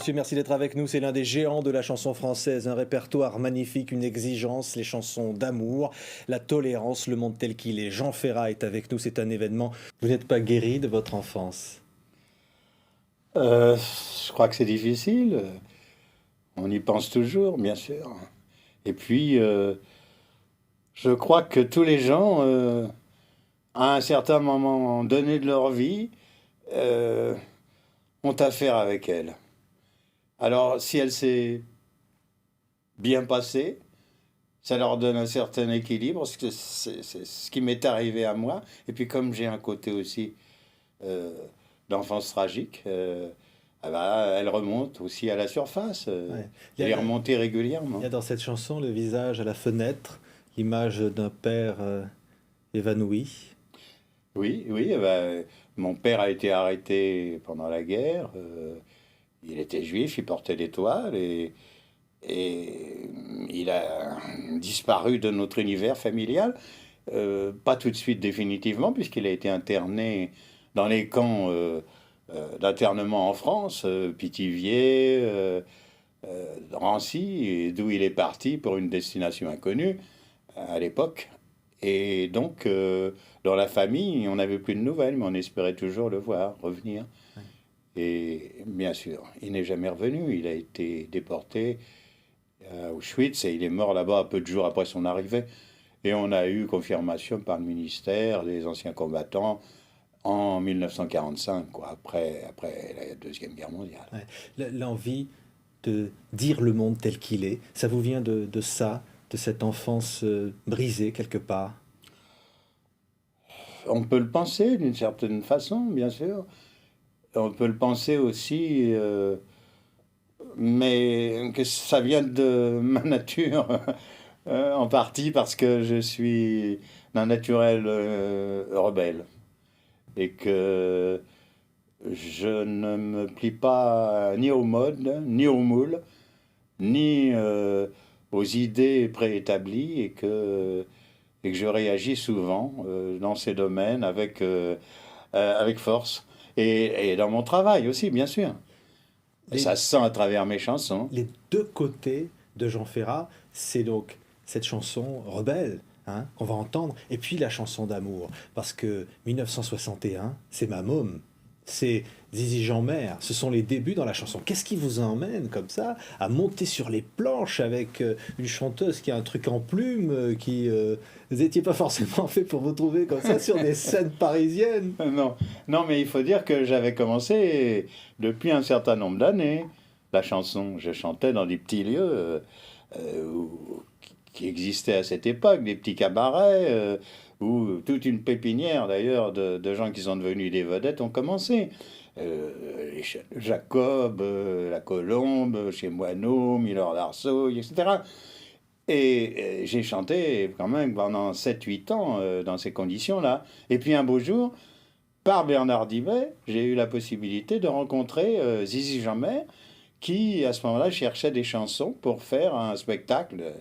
Monsieur, merci d'être avec nous. C'est l'un des géants de la chanson française. Un répertoire magnifique, une exigence, les chansons d'amour, la tolérance, le monde tel qu'il est. Jean Ferrat est avec nous. C'est un événement. Vous n'êtes pas guéri de votre enfance? Je crois que c'est difficile. On y pense toujours, bien sûr. Et puis, je crois que tous les gens, à un certain moment donné de leur vie, euh, ont affaire avec elle. Alors, si elle s'est bien passée, ça leur donne un certain équilibre, parce que c'est ce qui m'est arrivé à moi. Et puis, comme j'ai un côté aussi euh, d'enfance tragique, ah bah, elle remonte aussi à la surface. Ouais. Elle est remontée Il y régulièrement. a dans cette chanson le visage à la fenêtre, l'image d'un père évanoui. Oui, oui, mon père a été arrêté pendant la guerre. Il était juif, il portait l'étoile et il a disparu de notre univers familial. Pas tout de suite définitivement, puisqu'il a été interné dans les camps d'internement en France, Pithiviers, Drancy, et d'où il est parti pour une destination inconnue à l'époque. Et donc, dans la famille, on n'avait plus de nouvelles, mais on espérait toujours le voir revenir. Ouais. Et bien sûr, il n'est jamais revenu. Il a été déporté à Auschwitz et il est mort là-bas peu de jours après son arrivée. Et on a eu confirmation par le ministère des anciens combattants en 1945, quoi, après la Deuxième Guerre mondiale. Ouais. L'envie de dire le monde tel qu'il est, ça vous vient de ça, de cette enfance brisée quelque part? On peut le penser d'une certaine façon, bien sûr. On peut le penser aussi, mais que ça vient de ma nature, en partie parce que je suis d'un naturel rebelle et que je ne me plie pas ni aux modes, ni aux moules, ni aux idées préétablies et que je réagis souvent dans ces domaines avec force. Et dans mon travail aussi, bien sûr. Et Les, ça se sent à travers mes chansons. les deux côtés de Jean Ferrat, c'est donc cette chanson rebelle hein, qu'on va entendre, et puis la chanson d'amour. Parce que 1961, c'est ma môme, c'est Zizi Jeanmaire, ce sont les débuts dans la chanson. Qu'est-ce qui vous emmène comme ça à monter sur les planches avec une chanteuse qui a un truc en plume, vous n'étiez pas forcément fait pour vous trouver comme ça sur des scènes parisiennes? Non, non, mais il faut dire que j'avais commencé depuis un certain nombre d'années. La chanson, je chantais dans des petits lieux qui existaient à cette époque, des petits cabarets, où toute une pépinière d'ailleurs de gens qui sont devenus des vedettes ont commencé. Jacob, La Colombe, chez Moineau, Milord d'Arceau, etc. Et j'ai chanté quand même pendant 7 8 ans dans ces conditions-là. Et puis un beau jour, par Bernard Divet, j'ai eu la possibilité de rencontrer Zizi Jeanmaire, qui à ce moment-là cherchait des chansons pour faire un spectacle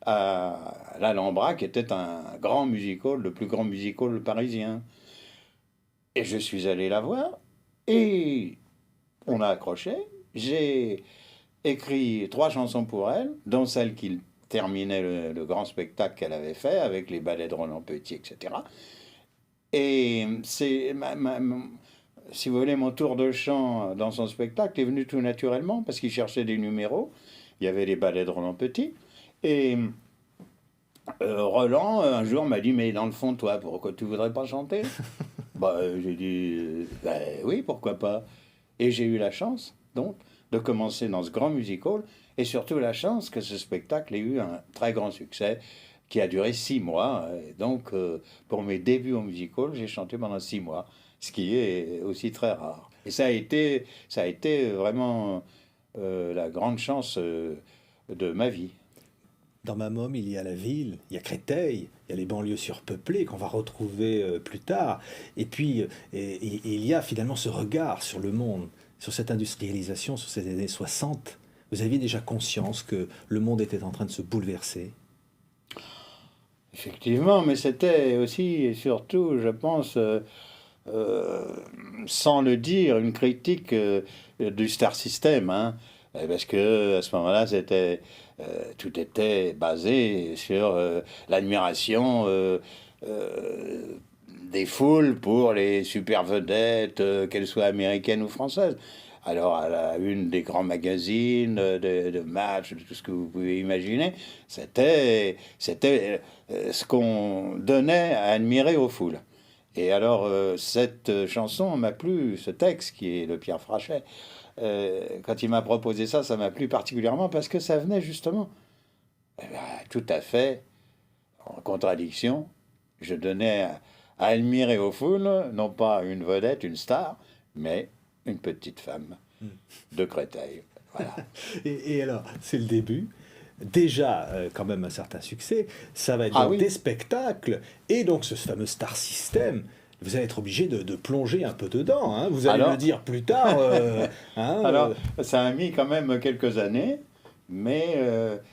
à l'Alhambra, qui était un grand musical, le plus grand musical parisien. Et je suis allé la voir, et on a accroché. J'ai écrit 3 chansons pour elle, dont celle qui terminait le grand spectacle qu'elle avait fait avec les ballets de Roland Petit, etc. Et c'est si vous voulez, mon tour de chant dans son spectacle est venu tout naturellement parce qu'il cherchait des numéros. Il y avait les ballets de Roland Petit. Et Roland, un jour, m'a dit, mais dans le fond, toi, pourquoi tu voudrais pas chanter? J'ai dit, oui, pourquoi pas. Et j'ai eu la chance, donc, de commencer dans ce grand musical, et surtout la chance que ce spectacle ait eu un très grand succès, qui a duré 6 mois. Et donc, pour mes débuts au musical, j'ai chanté pendant 6 mois, ce qui est aussi très rare. Et ça a été vraiment la grande chance de ma vie. Dans ma môme, il y a la ville, il y a Créteil, il y a les banlieues surpeuplées qu'on va retrouver plus tard. Et puis, il y a finalement ce regard sur le monde, sur cette industrialisation, sur ces années 60. Vous aviez déjà conscience que le monde était en train de se bouleverser? Effectivement, mais c'était aussi et surtout, je pense, euh, sans le dire, une critique du Star System, hein. Parce que à ce moment-là, tout était basé sur l'admiration des foules pour les super vedettes, qu'elles soient américaines ou françaises. Alors, à la une des grands magazines, de matchs, de tout ce que vous pouvez imaginer, c'était ce qu'on donnait à admirer aux foules. Et alors, cette chanson m'a plu, ce texte qui est de Pierre Frachet. Quand il m'a proposé ça, ça m'a plu particulièrement parce que ça venait justement tout à fait en contradiction. Je donnais à admirer aux foules, non pas une vedette, une star, mais une petite femme de Créteil. Voilà. Et alors, c'est le début. Déjà, quand même un certain succès. Ça va être Ah donc oui. des spectacles. Et donc, ce fameux Star System, vous allez être obligé de plonger un peu dedans, hein. Vous allez le Alors, dire plus tard. Hein, alors, ça a mis quand même quelques années, mais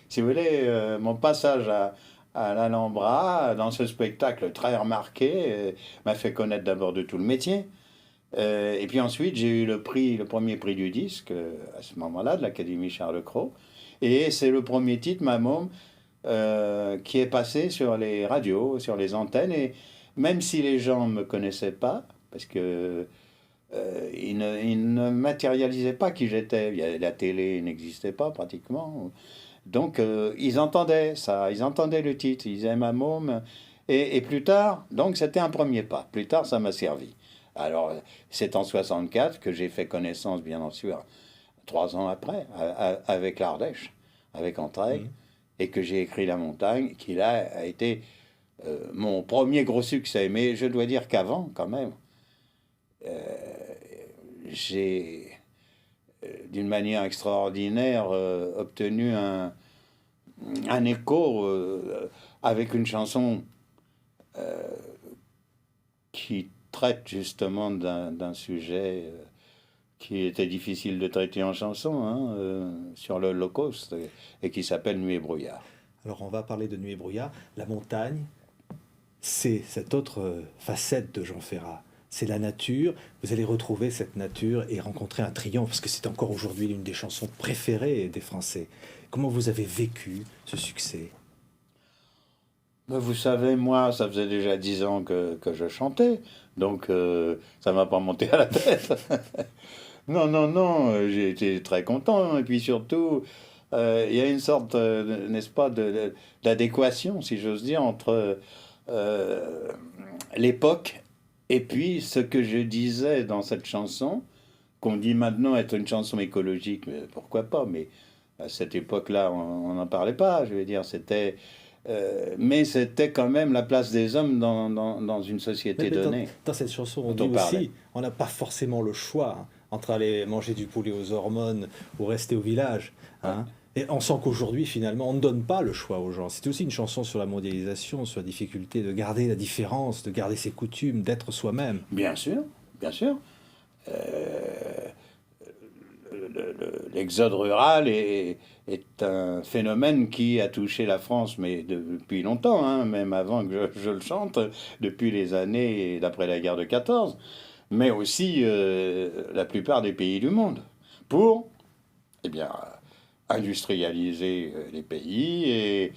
si vous voulez, mon passage à l'Alhambra, dans ce spectacle très remarqué, m'a fait connaître d'abord de tout le métier. Et puis ensuite, j'ai eu le premier prix du disque, à ce moment-là, de l'Académie Charles Cros. Et c'est le premier titre, Ma Môme, qui est passé sur les radios, sur les antennes. Et même si les gens ne me connaissaient pas, parce que ils ne matérialisaient pas qui j'étais, la télé n'existait pas pratiquement. Donc ils entendaient ça, ils entendaient le titre, ils disaient Ma Môme. Et plus tard, donc c'était un premier pas. Plus tard, ça m'a servi. Alors, c'est en 64 que j'ai fait connaissance, bien sûr, 3 ans après, avec l'Ardèche, avec Entraigues, mhm. et que j'ai écrit La Montagne, qui là a été mon premier gros succès. Mais je dois dire qu'avant, quand même, j'ai, d'une manière extraordinaire, obtenu un écho avec une chanson qui traite justement d'un sujet qui était difficile de traiter en chanson, hein, sur l'Holocauste, et qui s'appelle Nuit et brouillard. Alors, on va parler de Nuit et brouillard. La montagne, c'est cette autre facette de Jean Ferrat. C'est la nature. Vous allez retrouver cette nature et rencontrer un triomphe, parce que c'est encore aujourd'hui l'une des chansons préférées des Français. Comment vous avez vécu ce succès? Ben, vous savez, moi, ça faisait déjà 10 ans que je chantais, donc ça m'a pas monté à la tête. Non, non, non, j'ai été très content. Et puis surtout, il y a une sorte, n'est-ce pas, d'adéquation, si j'ose dire, entre euh, l'époque et puis ce que je disais dans cette chanson, qu'on dit maintenant être une chanson écologique, mais pourquoi pas, mais à cette époque-là, on n'en parlait pas, je veux dire, mais c'était quand même la place des hommes dans une Mais, société mais donnée dans cette chanson, on dit dont on parlait. aussi, on n'a pas forcément le choix, hein, entre aller manger du poulet aux hormones ou rester au village, Ouais. hein. Et on sent qu'aujourd'hui, finalement, on ne donne pas le choix aux gens. C'est aussi une chanson sur la mondialisation, sur la difficulté de garder la différence, de garder ses coutumes, d'être soi-même. Bien sûr, bien sûr. L'exode rural est un phénomène qui a touché la France, mais depuis longtemps, hein, même avant que je le chante, depuis les années d'après la guerre de 14, mais aussi la plupart des pays du monde, pour, eh bien, industrialiser les pays. Et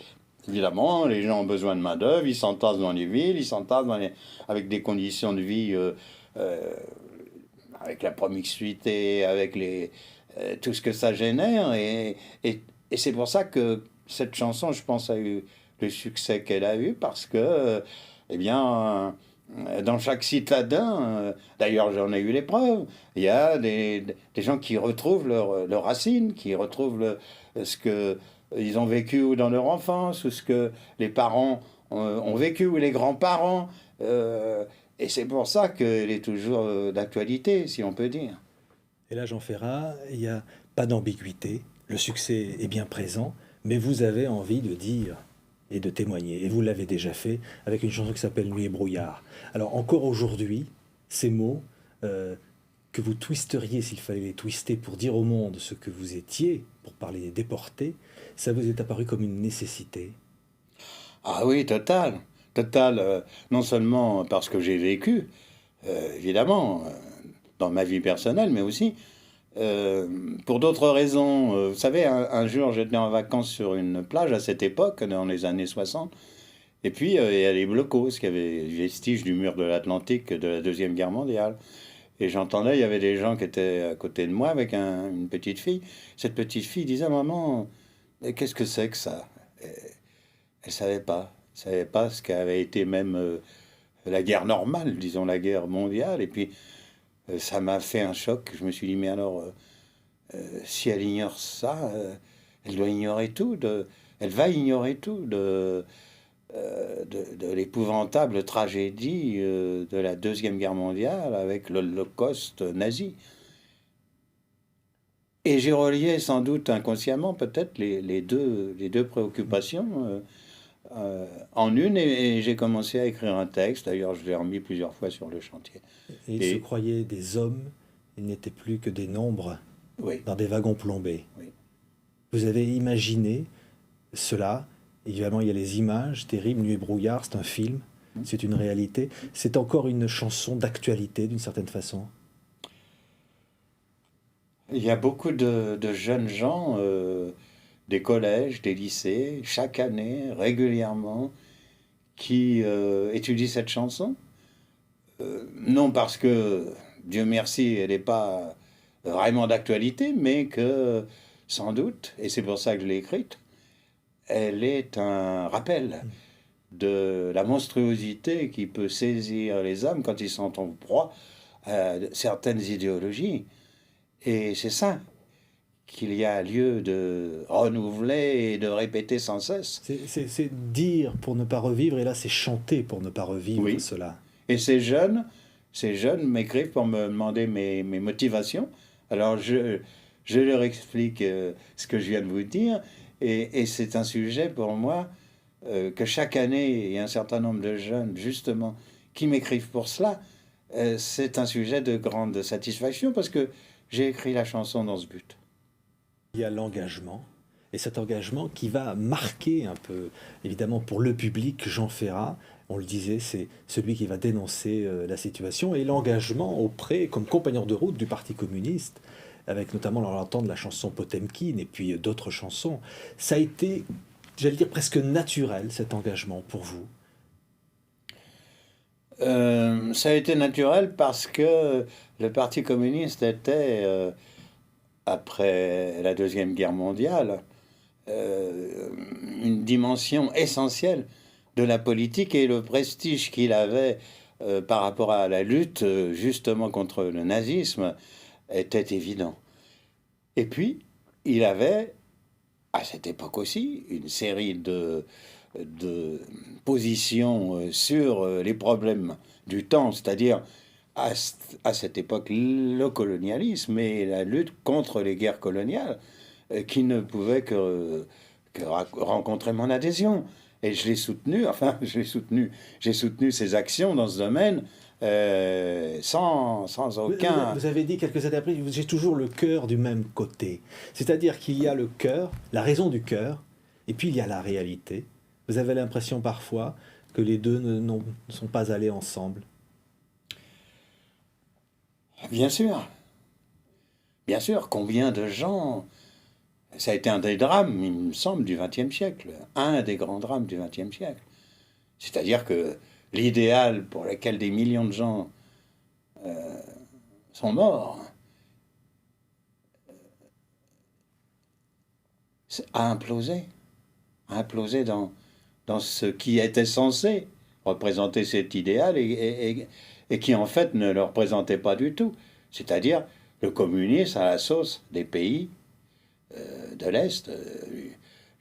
évidemment, les gens ont besoin de main-d'œuvre, ils s'entassent dans les villes, ils s'entassent avec des conditions de vie, euh, avec la promiscuité, avec tout ce que ça génère. Et c'est pour ça que cette chanson, je pense, a eu le succès qu'elle a eu, parce que, eh bien, dans chaque citadin, d'ailleurs j'en ai eu les preuves, il y a des gens qui retrouvent leurs racines, qui retrouvent ce que ils ont vécu ou dans leur enfance, ou ce que les parents ont vécu, ou les grands-parents. Et c'est pour ça qu'elle est toujours d'actualité, si on peut dire. Et là, Jean Ferrat, il n'y a pas d'ambiguïté. Le succès est bien présent, mais vous avez envie de dire et de témoigner. Et vous l'avez déjà fait avec une chanson qui s'appelle Nuit et brouillard. Alors, encore aujourd'hui, ces mots que vous twisteriez s'il fallait les twister pour dire au monde ce que vous étiez, pour parler des déportés, ça vous est apparu comme une nécessité. Ah oui, total, total. Non seulement parce que j'ai vécu, évidemment, dans ma vie personnelle, mais aussi pour d'autres raisons. Vous savez, un jour, j'étais en vacances sur une plage à cette époque, dans les années 60, et puis il y a les blocos, qui avaient les vestiges du mur de l'Atlantique de la Deuxième Guerre mondiale. Et j'entendais, il y avait des gens qui étaient à côté de moi avec une petite fille. Cette petite fille disait, maman, mais qu'est-ce que c'est que ça? Elle savait pas. Elle savait pas ce qu'avait été même la guerre normale, disons la guerre mondiale. Et puis ça m'a fait un choc. Je me suis dit, mais alors, si elle ignore ça, elle doit ignorer tout. Elle va ignorer tout de l'épouvantable tragédie de la Deuxième Guerre mondiale avec l'Holocauste nazi. Et j'ai relié sans doute inconsciemment peut-être les deux préoccupations en une, et j'ai commencé à écrire un texte. D'ailleurs, je l'ai remis plusieurs fois sur le chantier. Et ils se croyaient des hommes, ils n'étaient plus que des nombres Oui, dans des wagons plombés. oui. Vous avez imaginé cela. Évidemment, il y a les images terribles. Nuit et brouillard, c'est un film, c'est une réalité. C'est encore une chanson d'actualité, d'une certaine façon. Il y a beaucoup de jeunes gens, des collèges, des lycées, chaque année, régulièrement, qui étudient cette chanson. Non parce que, Dieu merci, elle n'est pas vraiment d'actualité, mais que, sans doute, et c'est pour ça que je l'ai écrite, elle est un rappel de la monstruosité qui peut saisir les hommes quand ils sont en proie à certaines idéologies. Et c'est ça qu'il y a lieu de renouveler et de répéter sans cesse. C'est dire pour ne pas revivre, et là c'est chanter pour ne pas revivre Oui. cela. Et ces jeunes m'écrivent pour me demander mes motivations. Alors je leur explique ce que je viens de vous dire. Et c'est un sujet pour moi que chaque année, il y a un certain nombre de jeunes, justement, qui m'écrivent pour cela. C'est un sujet de grande satisfaction parce que j'ai écrit la chanson dans ce but. Il y a l'engagement, et cet engagement qui va marquer un peu, évidemment pour le public, Jean Ferrat, on le disait, c'est celui qui va dénoncer la situation, et l'engagement auprès, comme compagnon de route du Parti communiste, avec notamment l'entendre la chanson Potemkin et puis d'autres chansons. Ça a été, j'allais dire, presque naturel, cet engagement pour vous. Ça a été naturel parce que le Parti communiste était, après la Deuxième Guerre mondiale, une dimension essentielle de la politique, et le prestige qu'il avait par rapport à la lutte justement contre le nazisme était évident. Et puis, il avait, à cette époque aussi, une série de positions sur les problèmes du temps, c'est-à-dire à cette époque le colonialisme et la lutte contre les guerres coloniales, qui ne pouvait que rencontrer mon adhésion. Et je l'ai soutenu, enfin, j'ai soutenu ses actions dans ce domaine sans aucun... Vous avez dit quelques années après, j'ai toujours le cœur du même côté. C'est-à-dire qu'il y a le cœur, la raison du cœur, et puis il y a la réalité. Vous avez l'impression parfois que les deux ne sont pas allés ensemble. Bien sûr, combien de gens... Ça a été un des drames, il me semble, du XXe siècle. Un des grands drames du XXe siècle. C'est-à-dire que l'idéal pour lequel des millions de gens sont morts a implosé. A implosé dans ce qui était censé représenter cet idéal et qui en fait ne le représentait pas du tout. C'est-à-dire le communisme à la sauce des pays de l'Est,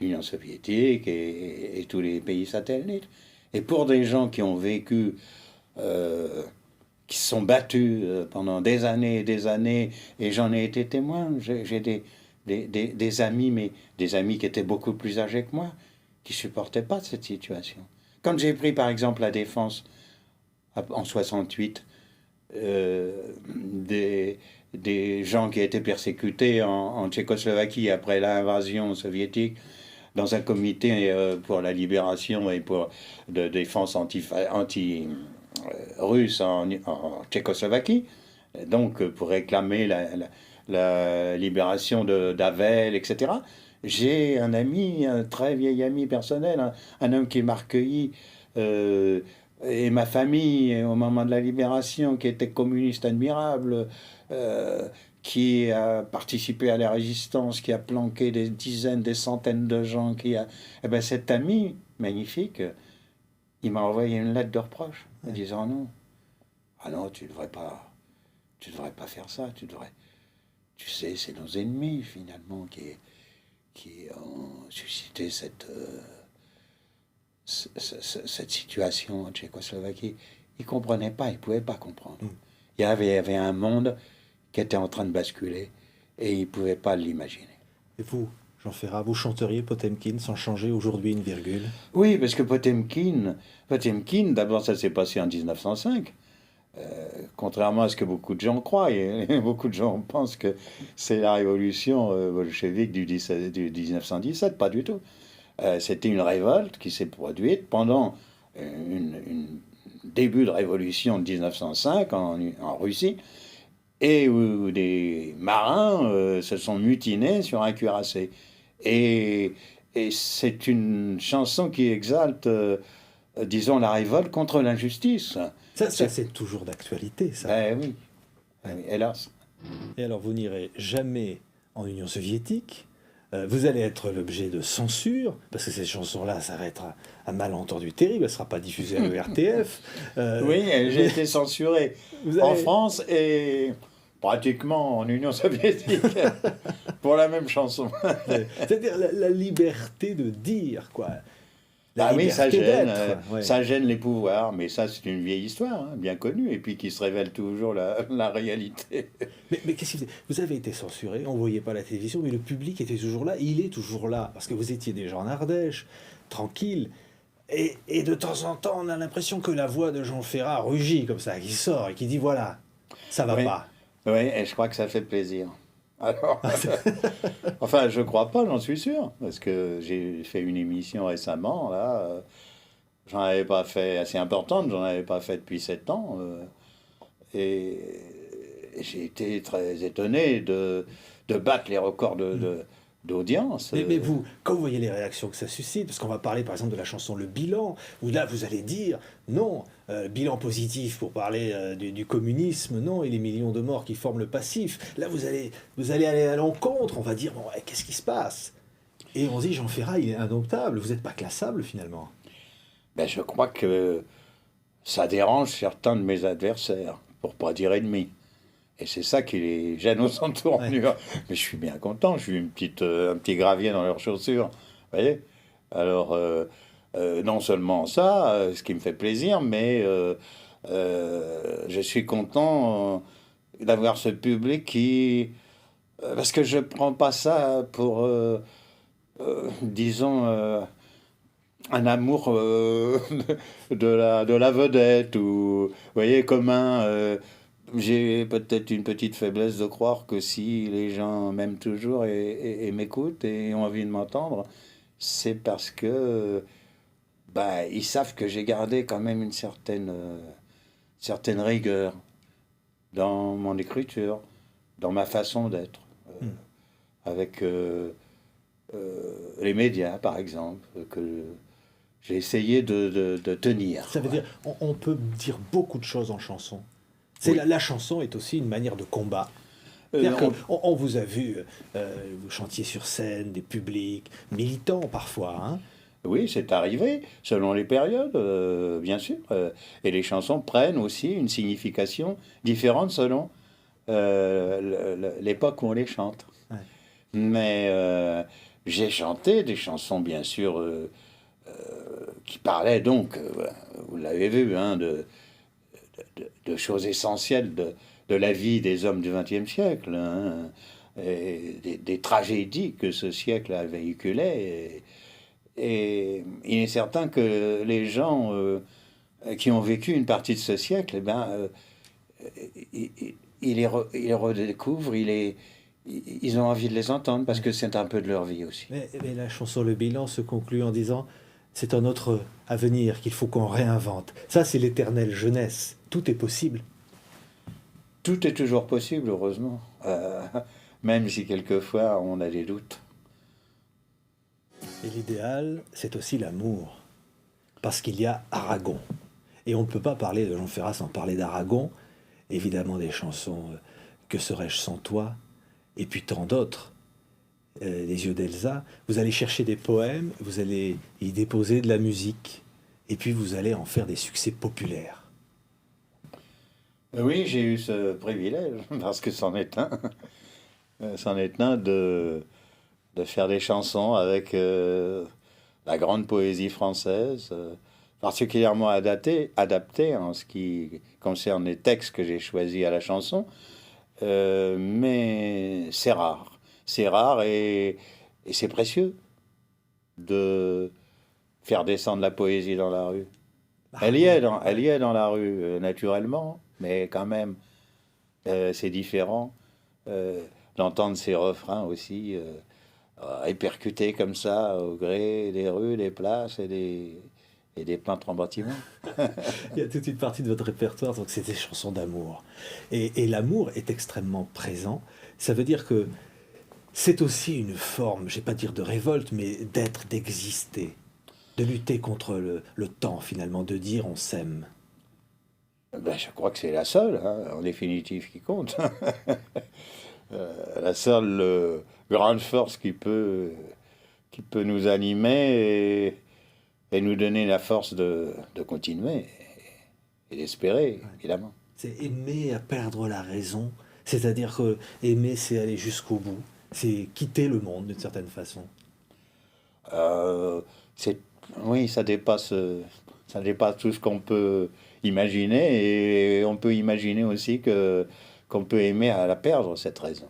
l'Union soviétique et tous les pays satellites. Et pour des gens qui ont vécu, qui se sont battus pendant des années et des années, et j'en ai été témoin, j'ai des amis, mais des amis qui étaient beaucoup plus âgés que moi, qui ne supportaient pas cette situation. Quand j'ai pris par exemple la Défense en 68, des gens qui étaient persécutés en Tchécoslovaquie après l'invasion soviétique, dans un comité pour la libération et pour de défense russes en Tchécoslovaquie, donc pour réclamer la libération d'Havel, etc. J'ai un ami, un très vieil ami personnel, un homme qui m'a recueilli, et ma famille au moment de la libération, qui était communiste admirable, qui a participé à la résistance, qui a planqué des dizaines, des centaines de gens, Eh ben, cet ami magnifique, il m'a envoyé une lettre de reproche, en disant non, ah non, tu devrais pas faire ça, tu sais, c'est nos ennemis finalement qui ont suscité cette situation en Tchécoslovaquie. Ils ne comprenaient pas, ils ne pouvaient pas comprendre. Il y avait un monde qui était en train de basculer et ils ne pouvaient pas l'imaginer. Et vous, Jean Ferrat, vous chanteriez Potemkin sans changer aujourd'hui une virgule? Oui, parce que Potemkin, d'abord ça s'est passé en 1905. Contrairement à ce que beaucoup de gens croient, et beaucoup de gens pensent que c'est la révolution bolchevique du 1917, pas du tout. C'était une révolte qui s'est produite pendant une début de révolution de 1905 en Russie, et où des marins se sont mutinés sur un cuirassé. Et, et c'est une chanson qui exalte, disons, la révolte contre l'injustice. Ça c'est toujours d'actualité, ça. Oui. Oui, hélas. Et alors, vous n'irez jamais en Union soviétique. Vous allez être l'objet de censure, parce que cette chanson-là, ça va être un malentendu terrible, elle ne sera pas diffusée à l'ERTF. Oui, j'ai été censuré en France et pratiquement en Union soviétique pour la même chanson. C'est-à-dire la liberté de dire, quoi. Oui, ça gêne les pouvoirs, mais ça c'est une vieille histoire, hein, bien connue, et puis qui se révèle toujours la réalité. Mais qu'est-ce que vous avez été censuré, on ne voyait pas la télévision, mais le public était toujours là, il est toujours là, parce que vous étiez déjà en Ardèche, tranquille, et de temps en temps on a l'impression que la voix de Jean Ferrat rugit comme ça, qui sort et qui dit voilà, ça va pas. Oui, et je crois que ça fait plaisir. Alors, enfin, je crois pas, j'en suis sûr, parce que j'ai fait une émission récemment, là, j'en avais pas fait assez importante, j'en avais pas fait depuis 7 ans, et j'ai été très étonné de battre les records d'audience. Mais vous, quand vous voyez les réactions que ça suscite, parce qu'on va parler par exemple de la chanson Le Bilan, où là vous allez dire non, bilan positif pour parler du communisme, non, et les millions de morts qui forment le passif. Là vous allez aller à l'encontre, on va dire bon, ouais, qu'est-ce qui se passe? Et on dit Jean Ferrat, il est indomptable, vous n'êtes pas classable finalement. Ben, je crois que ça dérange certains de mes adversaires, pour pas dire ennemis. Et c'est ça qui les gêne aux entournures. Mais je suis bien content, je suis un petit gravier dans leurs chaussures. Vous voyez? Alors, non seulement ça, ce qui me fait plaisir, mais je suis content d'avoir ce public qui... parce que je prends pas ça pour, disons, un amour de la vedette, ou, vous voyez, commun. J'ai peut-être une petite faiblesse de croire que si les gens m'aiment toujours et m'écoutent et ont envie de m'entendre, c'est parce que ils savent que j'ai gardé quand même une certaine rigueur dans mon écriture, dans ma façon d'être, avec les médias, par exemple, que j'ai essayé de tenir. Ça veut dire, on peut dire beaucoup de choses en chanson. La chanson est aussi une manière de combat. On vous a vu, vous chantiez sur scène, des publics militants parfois. Hein. Oui, c'est arrivé, selon les périodes, bien sûr. Et les chansons prennent aussi une signification différente selon l'époque où on les chante. Ouais. Mais j'ai chanté des chansons, bien sûr, qui parlaient donc, vous l'avez vu, hein, de choses essentielles de la vie des hommes du XXe siècle, hein, et des tragédies que ce siècle a véhiculées. Et il est certain que les gens qui ont vécu une partie de ce siècle, ils les redécouvrent, ils ont envie de les entendre, parce que c'est un peu de leur vie aussi. Mais la chanson Le Bilan se conclut en disant c'est un autre avenir qu'il faut qu'on réinvente. Ça, c'est l'éternelle jeunesse. Tout est possible. Tout est toujours possible, heureusement. Même si quelquefois on a des doutes. Et l'idéal, c'est aussi l'amour. Parce qu'il y a Aragon. Et on ne peut pas parler de Jean Ferrat sans parler d'Aragon. Évidemment, des chansons Que serais-je sans toi, et puis tant d'autres. Les yeux d'Elsa. Vous allez chercher des poèmes, vous allez y déposer de la musique, et puis vous allez en faire des succès populaires. Oui, j'ai eu ce privilège, parce que c'en est un. C'en est un de faire des chansons avec la grande poésie française, particulièrement adaptée en ce qui concerne les textes que j'ai choisis à la chanson. Mais c'est rare. C'est rare et c'est précieux de faire descendre la poésie dans la rue. Elle y est dans la rue, naturellement, mais quand même, c'est différent d'entendre ces refrains aussi répercutés comme ça au gré des rues, des places et des peintres en bâtiment. Il y a toute une partie de votre répertoire, donc c'est des chansons d'amour. Et l'amour est extrêmement présent. Ça veut dire que c'est aussi une forme, je ne vais pas dire de révolte, mais d'être, d'exister, de lutter contre le temps finalement, de dire on s'aime. Ben, je crois que c'est la seule, hein, en définitive, qui compte. La seule grande force qui peut nous animer et nous donner la force de continuer et d'espérer, évidemment. C'est aimer à perdre la raison, c'est-à-dire que aimer, c'est aller jusqu'au bout, c'est quitter le monde d'une certaine façon. Euh, c'est, oui, ça dépasse tout ce qu'on peut imaginer et on peut imaginer aussi qu'on peut aimer à la perdre, cette raison.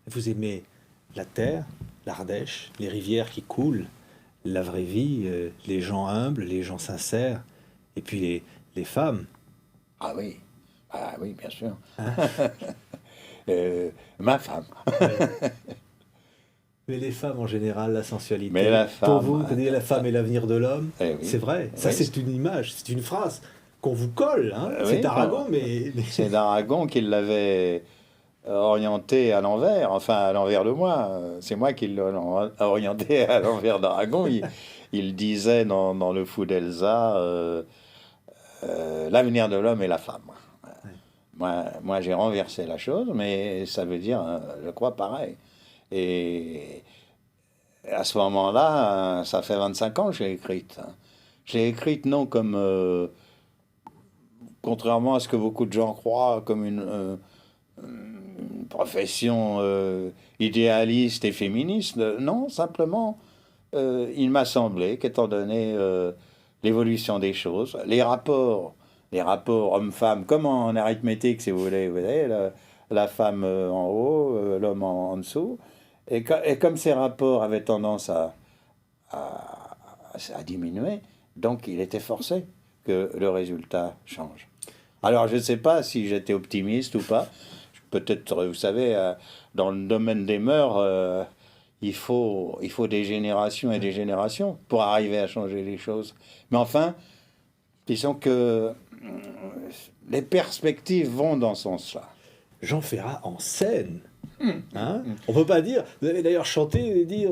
Vous aimez la terre, l'Ardèche, les rivières qui coulent, la vraie vie, les gens humbles, les gens sincères, et puis les femmes. Ah oui, bien sûr. Ma femme. Mais les femmes en général, la sensualité. Mais la Pour femme, vous, la femme est l'avenir de l'homme, eh oui. c'est vrai. Ça, Oui. c'est une image, c'est une phrase qu'on vous colle. Hein. Oui, C'est Aragon, mais... C'est d'Aragon qui l'avait orienté à l'envers, enfin à l'envers de moi. C'est moi qui l'ai orienté à l'envers d'Aragon. Il disait dans Le Fou d'Elsa, l'avenir de l'homme est la femme. Moi j'ai renversé la chose, mais ça veut dire, je crois, pareil. Et à ce moment-là, ça fait 25 ans que j'ai écrite. J'ai écrite non comme, contrairement à ce que beaucoup de gens croient, comme une profession idéaliste et féministe. Non, simplement, il m'a semblé qu'étant donné l'évolution des choses, les rapports hommes-femmes, comme en arithmétique, si vous voulez, la femme en haut, l'homme en dessous, et comme ces rapports avaient tendance à diminuer, donc il était forcé que le résultat change. Alors je ne sais pas si j'étais optimiste ou pas. Peut-être, vous savez, dans le domaine des mœurs, il faut des générations et des générations pour arriver à changer les choses. Mais enfin, disons que les perspectives vont dans ce sens-là. Jean Ferrat en scène. Hein, on peut pas dire. Vous avez d'ailleurs chanté et dire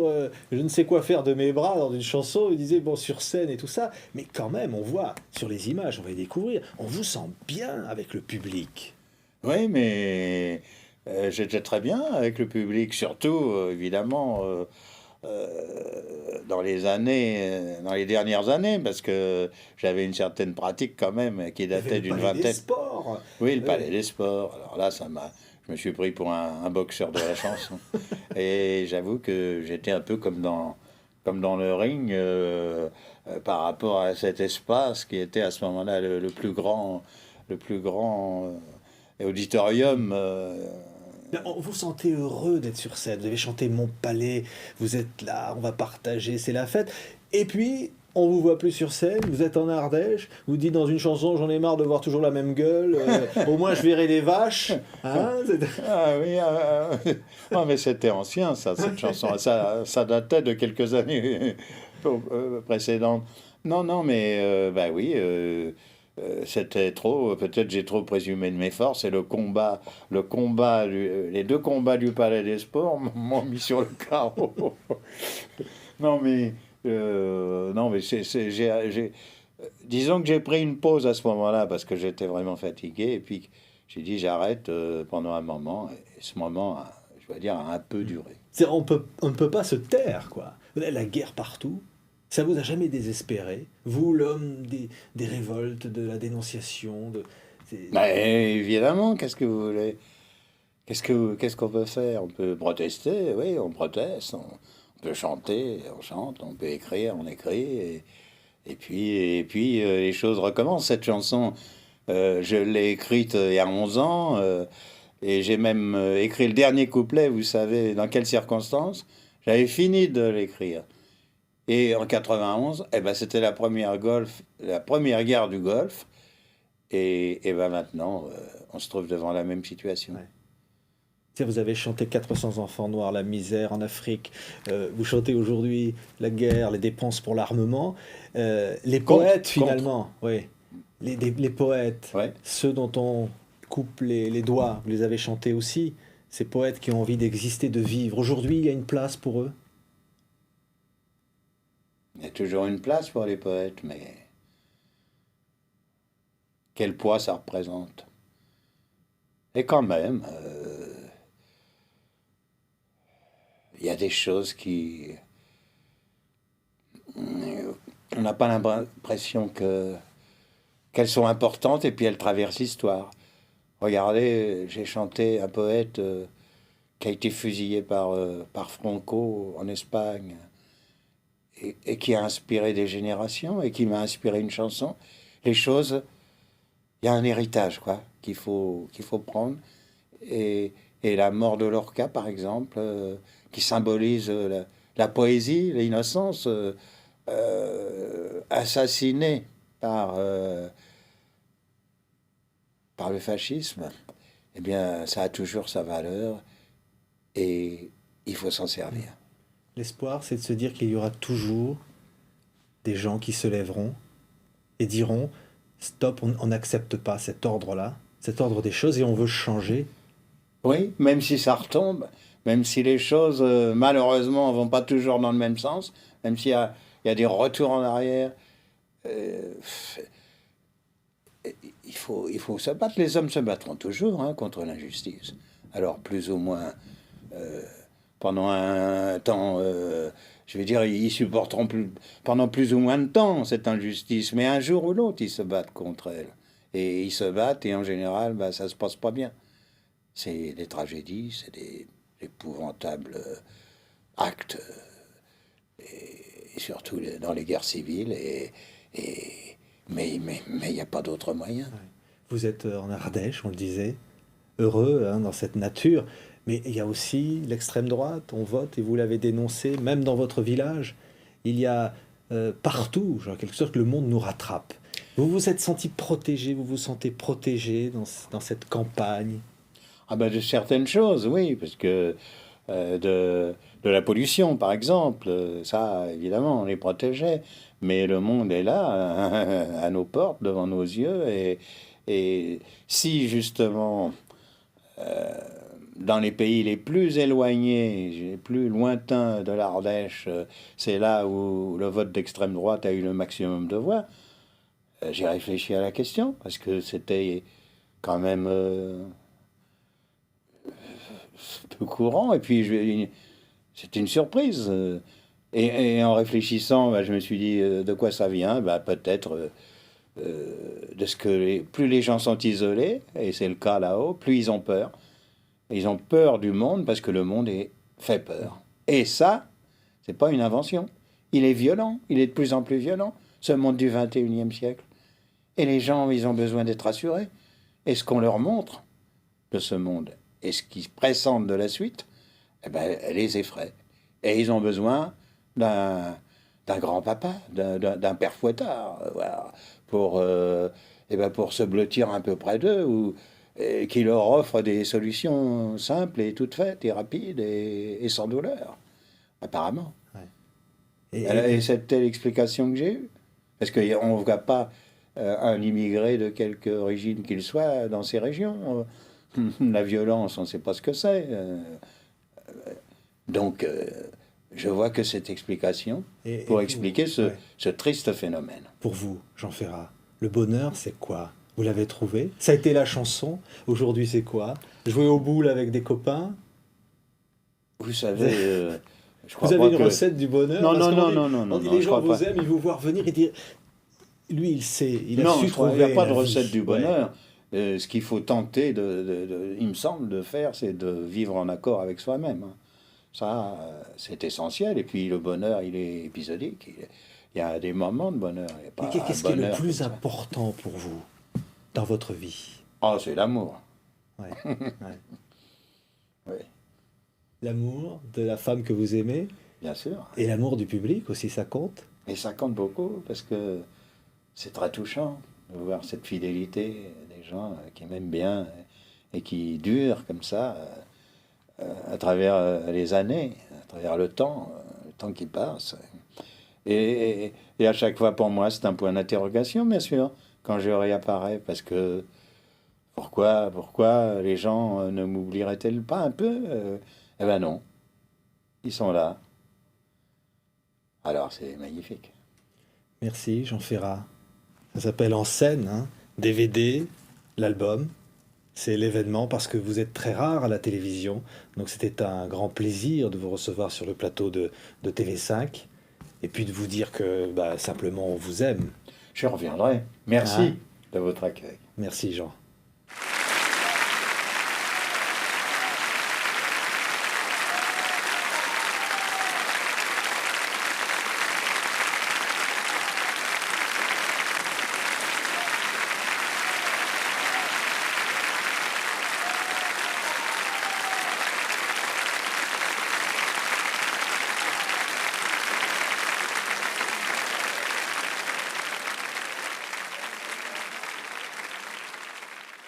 je ne sais quoi faire de mes bras dans une chanson. Il disait bon sur scène et tout ça, mais quand même on voit sur les images, on va y découvrir. On vous sent bien avec le public. Oui, mais j'étais très bien avec le public, surtout évidemment dans les dernières années, parce que j'avais une certaine pratique quand même qui datait d'une vingtaine. Des sports. Oui, le Palais des Sports. Alors là, je me suis pris pour un boxeur de la chanson. Et j'avoue que j'étais un peu comme dans le ring par rapport à cet espace qui était à ce moment-là le plus grand auditorium. On vous sentez heureux d'être sur scène. Vous avez chanté Mon Palais, vous êtes là, on va partager, c'est la fête. Et puis, on vous voit plus sur scène, vous êtes en Ardèche, vous dites dans une chanson, j'en ai marre de voir toujours la même gueule, au moins je verrai les vaches. Hein. Ah oui, ah, mais c'était ancien, ça, cette chanson. Ça datait de quelques années précédentes. Non, non, mais bah oui, c'était trop. Peut-être j'ai trop présumé de mes forces et les deux combats du Palais des Sports m'ont mis sur le carreau. Non, mais non, mais disons que j'ai pris une pause à ce moment-là parce que j'étais vraiment fatigué et puis j'ai dit j'arrête pendant un moment. Et ce moment, je dois dire, a un peu duré. On ne peut pas se taire, quoi. La guerre partout, ça vous a jamais désespéré? Vous, l'homme des révoltes, de la dénonciation, Mais évidemment, qu'est-ce que vous voulez? Qu'est-ce qu'on peut faire? On peut protester, oui, on proteste. On peut chanter, on chante. On peut écrire, on écrit. Et puis les choses recommencent. Cette chanson, je l'ai écrite il y a 11 ans. Et j'ai même écrit le dernier couplet, vous savez, dans quelles circonstances? J'avais fini de l'écrire. Et en 91, eh ben, c'était la première guerre du Golfe. Et ben maintenant, on se trouve devant la même situation. Ouais. Tiens, vous avez chanté 400 enfants noirs, la misère en Afrique. Vous chantez aujourd'hui la guerre, les dépenses pour l'armement. Les poètes, finalement, oui. Les poètes, Ouais. ceux dont on coupe les doigts, vous les avez chantés aussi. Ces poètes qui ont envie d'exister, de vivre. Aujourd'hui, il y a une place pour eux. Il y a toujours une place pour les poètes, mais quel poids ça représente? Et quand même, il y a des choses on n'a pas l'impression qu'elles sont importantes et puis elles traversent l'histoire. Regardez, j'ai chanté un poète qui a été fusillé par Franco en Espagne et qui a inspiré des générations et qui m'a inspiré une chanson. Les choses, il y a un héritage, quoi, qu'il faut prendre. Et la mort de Lorca, par exemple, qui symbolise la poésie, l'innocence, assassinée par le fascisme, eh bien, ça a toujours sa valeur et il faut s'en servir. L'espoir, c'est de se dire qu'il y aura toujours des gens qui se lèveront et diront, stop, on n'accepte pas cet ordre-là, cet ordre des choses, et on veut changer. Oui, même si ça retombe, même si les choses, malheureusement, vont pas toujours dans le même sens, même s'il y a des retours en arrière, euh, il faut se battre. Les hommes se battront toujours, hein, contre l'injustice. Alors, plus ou moins, euh, pendant un temps, je vais dire, ils supporteront pendant plus ou moins de temps cette injustice, mais un jour ou l'autre, ils se battent contre elle. Et ils se battent, et en général, bah, ça se passe pas bien. C'est des tragédies, c'est des épouvantables actes, et surtout dans les guerres civiles. Mais il n'y a pas d'autre moyen. Ouais. Vous êtes en Ardèche, on le disait, heureux, hein, dans cette nature, mais il y a aussi l'extrême droite, on vote, et vous l'avez dénoncé, même dans votre village, il y a partout, genre, en quelque sorte, que le monde nous rattrape. Vous vous êtes senti protégé, vous vous sentez protégé dans cette campagne? Ah ben de certaines choses, oui, parce que de la pollution, par exemple, ça, évidemment, on les protégeait. Mais le monde est là, à nos portes, devant nos yeux. Et si, justement, dans les pays les plus éloignés, les plus lointains de l'Ardèche, c'est là où le vote d'extrême droite a eu le maximum de voix, j'ai réfléchi à la question, parce que c'était quand même peu courant. Et puis, c'était une surprise. Et en réfléchissant, bah, je me suis dit de quoi ça vient? Bah, peut-être de ce que plus les gens sont isolés, et c'est le cas là-haut, plus ils ont peur. Ils ont peur du monde parce que le monde fait peur. Et ça, c'est pas une invention. Il est violent, il est de plus en plus violent, ce monde du 21e siècle. Et les gens, ils ont besoin d'être rassurés. Et ce qu'on leur montre de ce monde et ce qui pressentent de la suite, eh ben, les effraie. Et ils ont besoin d'un d'un grand-papa, d'un père fouettard, voilà, pour se blottir un peu près d'eux, et qui leur offre des solutions simples et toutes faites, et rapides, et sans douleur, apparemment. Ouais. Et c'est telle explication que j'ai eue. Parce qu'on ne voit pas un immigré de quelque origine qu'il soit dans ces régions. La violence, on ne sait pas ce que c'est. Donc, je vois que cette explication pour expliquer ce triste phénomène. Pour vous, Jean Ferrat, le bonheur, c'est quoi? Vous l'avez trouvé? Ça a été la chanson. Aujourd'hui, c'est quoi? Jouer au boule avec des copains? Vous savez, je crois vous avez pas une que... recette du bonheur? Non, Parce non, qu'on non, dit- non, non, on non, dit non, les je gens crois vous pas. aiment, ils vous voir venir et dire... Lui, il sait, il a Non, su je crois trouver qu'il n'y a pas de la recette vie. du Ouais. bonheur. Ce qu'il faut tenter, il me semble, de faire, c'est de vivre en accord avec soi-même, hein. Ça, c'est essentiel. Et puis le bonheur, il est épisodique. Il y a des moments de bonheur. Il n'y a Mais pas un qu'est-ce qui est le bonheur plus comme ça. important pour vous dans votre vie? Oh, c'est l'amour. Ouais. Ouais. Oui, L'amour de la femme que vous aimez bien sûr. et l'amour du public aussi, ça compte? Et ça compte beaucoup parce que c'est très touchant de voir cette fidélité des gens qui m'aiment bien et qui durent comme ça à travers les années, à travers le temps qui passe. Et à chaque fois, pour moi, c'est un point d'interrogation, bien sûr, quand je réapparais, parce que pourquoi les gens ne m'oublieraient-ils pas un peu? Eh ben non, ils sont là. Alors c'est magnifique. Merci, Jean Ferrat. Ça s'appelle En scène, hein. DVD, l'album. C'est l'événement parce que vous êtes très rare à la télévision. Donc c'était un grand plaisir de vous recevoir sur le plateau de TV5 et puis de vous dire que simplement on vous aime. Je reviendrai. Merci Hein? de votre accueil. Merci Jean.